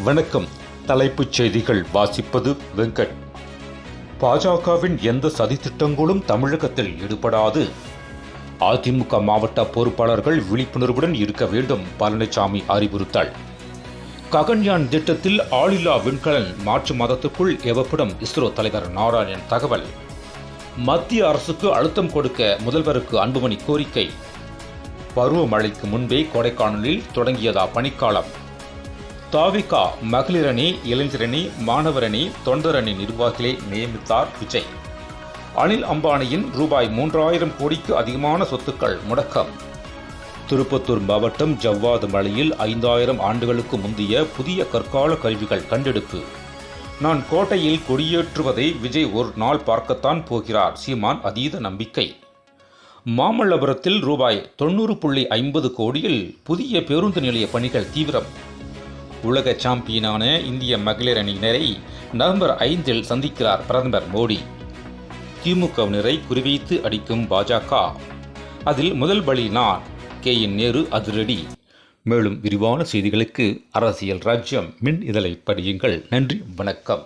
வணக்கம். தலைப்புச் செய்திகள் வாசிப்பது வெங்கட். பாஜகவின் எந்த சதித்திட்டங்களும் தமிழகத்தில் ஈடுபடாது. அதிமுக மாவட்ட பொறுப்பாளர்கள் விழிப்புணர்வுடன் இருக்க வேண்டும். பழனிசாமி அறிவுறுத்தல். ககன்யான் திட்டத்தில் ஆளில்லா விண்கலன் மார்ச் மாதத்துக்குள் ஏவப்படும். இஸ்ரோ தலைவர் நாராயணன் தகவல். மத்திய அரசுக்கு அழுத்தம் கொடுக்க முதல்வருக்கு அன்புமணி கோரிக்கை. பருவமழைக்கு முன்பே கொடைக்கானலில் தொடங்கியதா பனிக்காலம். தாவிகா மகளிரணி, இளைஞரணி, மாணவரணி, தொண்டரணி நிர்வாகிகளை நியமித்தார் விஜய். அனில் அம்பானியின் ரூபாய் 3000 கோடிக்கு அதிகமான சொத்துக்கள் முடக்கம். திருப்பத்தூர் மாவட்டம் ஜவ்வாது மலையில் 5000 ஆண்டுகளுக்கு முந்தைய புதிய கற்கால கருவிகள் கண்டெடுப்பு. நான் கோட்டையில் கொடியேற்றுவதை விஜய் ஒரு நாள் பார்க்கத்தான் போகிறார். சீமான் அதீத நம்பிக்கை. மாமல்லபுரத்தில் ரூபாய் 90.50 கோடியில் புதிய பேருந்து நிலைய பணிகள் தீவிரம். உலக சாம்பியனான இந்திய மகளிர் அணியினரை நவம்பர் 5 சந்திக்கிறார் பிரதமர் மோடி. திமுகவினரை குறிவைத்து அடிக்கும் பாஜக. அதில் முதல் பலி நான். KN நேரு அதிரடி. மேலும் விரிவான செய்திகளுக்கு அரசியல் ராஜ்யம் மின் இதழை படியுங்கள். நன்றி, வணக்கம்.